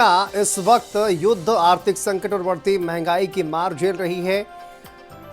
इस वक्त युद्ध, आर्थिक संकट और बढ़ती महंगाई की मार झेल रही है।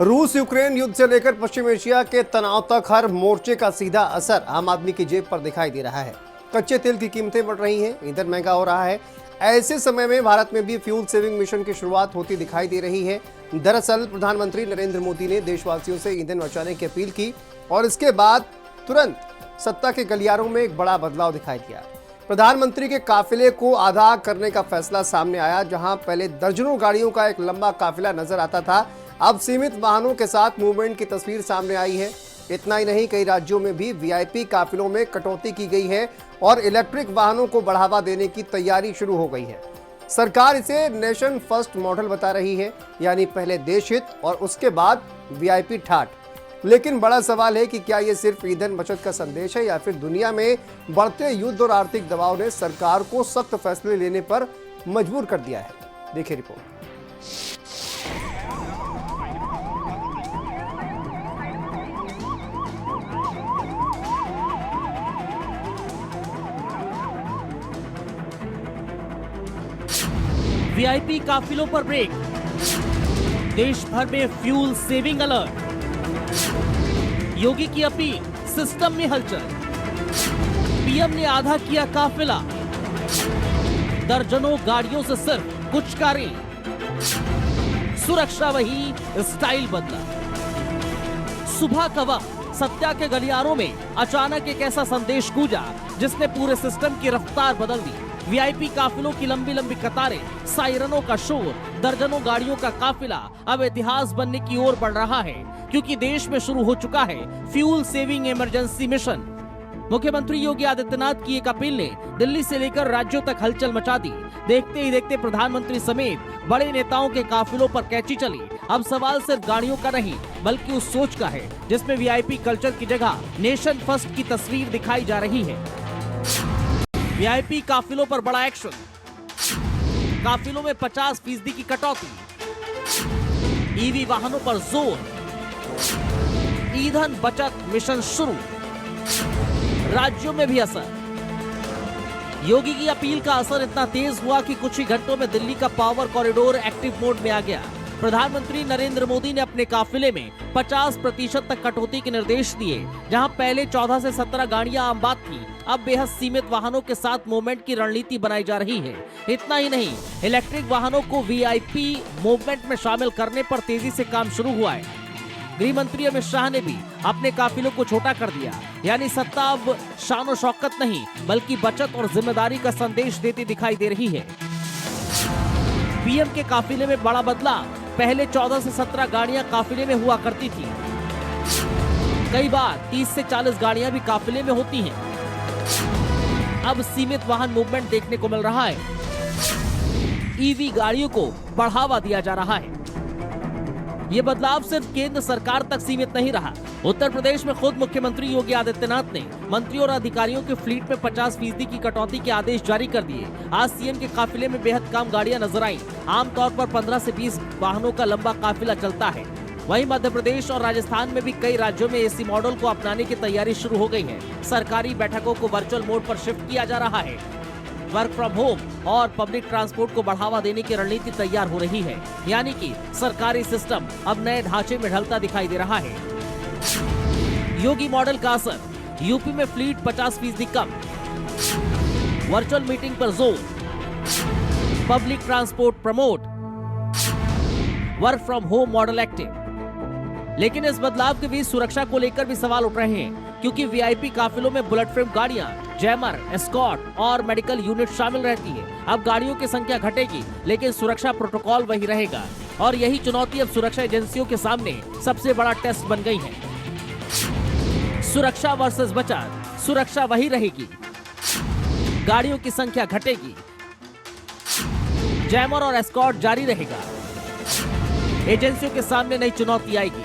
रूस यूक्रेन युद्ध से लेकर पश्चिम एशिया के तनाव तक हर मोर्चे का सीधा असर आम आदमी की जेब पर दिखाई दे रहा है। कच्चे तेल की कीमतें बढ़ रही हैं, ईंधन महंगा हो रहा है। ऐसे समय में भारत में भी फ्यूल सेविंग मिशन की शुरुआत होती दिखाई दे रही है। दरअसल प्रधानमंत्री नरेंद्र मोदी ने देशवासियों से ईंधन बचाने की अपील की और इसके बाद तुरंत सत्ता के गलियारों में एक बड़ा बदलाव दिखाई दिया। प्रधानमंत्री के काफिले को आधा करने का फैसला सामने आया। जहां पहले दर्जनों गाड़ियों का एक लंबा काफिला नजर आता था, अब सीमित वाहनों के साथ मूवमेंट की तस्वीर सामने आई है। इतना ही नहीं, कई राज्यों में भी वीआईपी काफिलों में कटौती की गई है और इलेक्ट्रिक वाहनों को बढ़ावा देने की तैयारी शुरू हो गई है। सरकार इसे नेशन फर्स्ट मॉडल बता रही है, यानी पहले देश हित और उसके बाद वीआईपी ठाठ। लेकिन बड़ा सवाल है कि क्या ये सिर्फ ईंधन बचत का संदेश है या फिर दुनिया में बढ़ते युद्ध और आर्थिक दबाव ने सरकार को सख्त फैसले लेने पर मजबूर कर दिया है। देखिए रिपोर्ट। वीआईपी काफिलों पर ब्रेक, देश भर में फ्यूल सेविंग अलर्ट, योगी की अपील, सिस्टम में हलचल, पीएम ने आधा किया काफिला, दर्जनों गाड़ियों से सिर्फ कुछ कारें, सुरक्षा वही, स्टाइल बदला। सुबह का वक्त, सत्या के गलियारों में अचानक एक ऐसा संदेश गूंजा जिसने पूरे सिस्टम की रफ्तार बदल दी। वीआईपी काफिलों की लंबी लंबी कतारें, सायरनों का शोर, दर्जनों गाड़ियों का काफिला अब इतिहास बनने की ओर बढ़ रहा है, क्योंकि देश में शुरू हो चुका है फ्यूल सेविंग इमरजेंसी मिशन। मुख्यमंत्री योगी आदित्यनाथ की एक अपील ने दिल्ली से लेकर राज्यों तक हलचल मचा दी। देखते ही देखते प्रधानमंत्री समेत बड़े नेताओं के काफिलों पर कैची चली। अब सवाल सिर्फ गाड़ियों का नहीं, बल्कि उस सोच का है जिसमें वीआईपी कल्चर की जगह नेशन फर्स्ट की तस्वीर दिखाई जा रही है। वीआईपी काफिलों पर बड़ा एक्शन, काफिलों में 50% की कटौती, ईवी वाहनों पर जोर, ईंधन बचत मिशन शुरू, राज्यों में भी असर। योगी की अपील का असर इतना तेज हुआ कि कुछ ही घंटों में दिल्ली का पावर कॉरिडोर एक्टिव मोड में आ गया। प्रधानमंत्री नरेंद्र मोदी ने अपने काफिले में 50% तक कटौती के निर्देश दिए। जहां पहले 14 से 17 गाड़ियां आम बात थी, अब बेहद सीमित वाहनों के साथ मूवमेंट की रणनीति बनाई जा रही है। इतना ही नहीं, इलेक्ट्रिक वाहनों को वीआईपी मूवमेंट में शामिल करने पर तेजी से काम शुरू हुआ है। गृह मंत्री अमित शाह ने भी अपने काफिलों को छोटा कर दिया, यानी सत्ता अब शान और शौकत नहीं, बल्कि बचत और जिम्मेदारी का संदेश देती दिखाई दे रही है। पीएम के काफिले में बड़ा बदलाव, पहले 14 से 17 गाड़ियां काफिले में हुआ करती थी, कई बार 30 से 40 गाड़ियां भी काफिले में होती हैं। अब सीमित वाहन मूवमेंट देखने को मिल रहा है। ईवी गाड़ियों को बढ़ावा दिया जा रहा है। ये बदलाव सिर्फ केंद्र सरकार तक सीमित नहीं रहा। उत्तर प्रदेश में खुद मुख्यमंत्री योगी आदित्यनाथ ने मंत्रियों और अधिकारियों के फ्लीट में 50% की कटौती के आदेश जारी कर दिए। आज सीएम के काफिले में बेहद कम गाड़ियां नजर आईं। आमतौर पर 15 से 20 वाहनों का लंबा काफिला चलता है। वहीं मध्य प्रदेश और राजस्थान में भी कई राज्यों में एसी मॉडल को अपनाने की तैयारी शुरू हो गई है। सरकारी बैठकों को वर्चुअल मोड पर शिफ्ट किया जा रहा है। वर्क फ्रॉम होम और पब्लिक ट्रांसपोर्ट को बढ़ावा देने की रणनीति तैयार हो रही है, यानी कि सरकारी सिस्टम अब नए ढांचे में ढलता दिखाई दे रहा है। योगी मॉडल का असर, यूपी में फ्लीट 50% कम, वर्चुअल मीटिंग पर जोर, public transport promote, work from home model active. लेकिन इस बदलाव के बीच सुरक्षा को लेकर भी सवाल उठ रहे हैं, क्योंकि वीआईपी काफिलों में बुलेट फ्रेम गाड़ियां, जैमर, एस्कॉर्ट और मेडिकल यूनिट शामिल रहती है। अब गाड़ियों की संख्या घटेगी, लेकिन सुरक्षा प्रोटोकॉल वही रहेगा। और यही चुनौती अब सुरक्षा एजेंसियों के सामने सबसे बड़ा टेस्ट बन गई है। सुरक्षा वर्सेस बचत, सुरक्षा वही रहेगी, गाड़ियों की संख्या घटेगी, जैमर और एस्कॉर्ट जारी रहेगा। एजेंसियों के सामने नई चुनौती आएगी।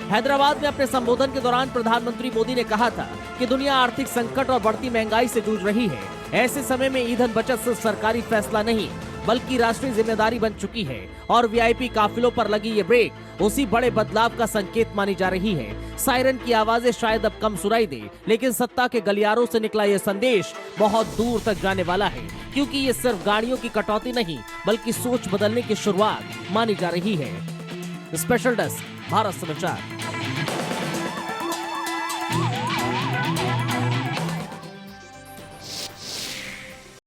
हैदराबाद में अपने संबोधन के दौरान प्रधानमंत्री मोदी ने कहा था कि दुनिया आर्थिक संकट और बढ़ती महंगाई से जूझ रही है। ऐसे समय में ईंधन बचत सिर्फ सरकारी फैसला नहीं, बल्कि राष्ट्रीय जिम्मेदारी बन चुकी है और वीआईपी काफिलों पर लगी ये ब्रेक उसी बड़े बदलाव का संकेत मानी जा रही है। सायरन की आवाजें शायद अब कम सुनाई दे, लेकिन सत्ता के गलियारों से निकला ये संदेश बहुत दूर तक जाने वाला है, क्योंकि ये सिर्फ गाड़ियों की कटौती नहीं बल्कि सोच बदलने की शुरुआत मानी जा रही है। स्पेशल डेस्क, भारत समाचार।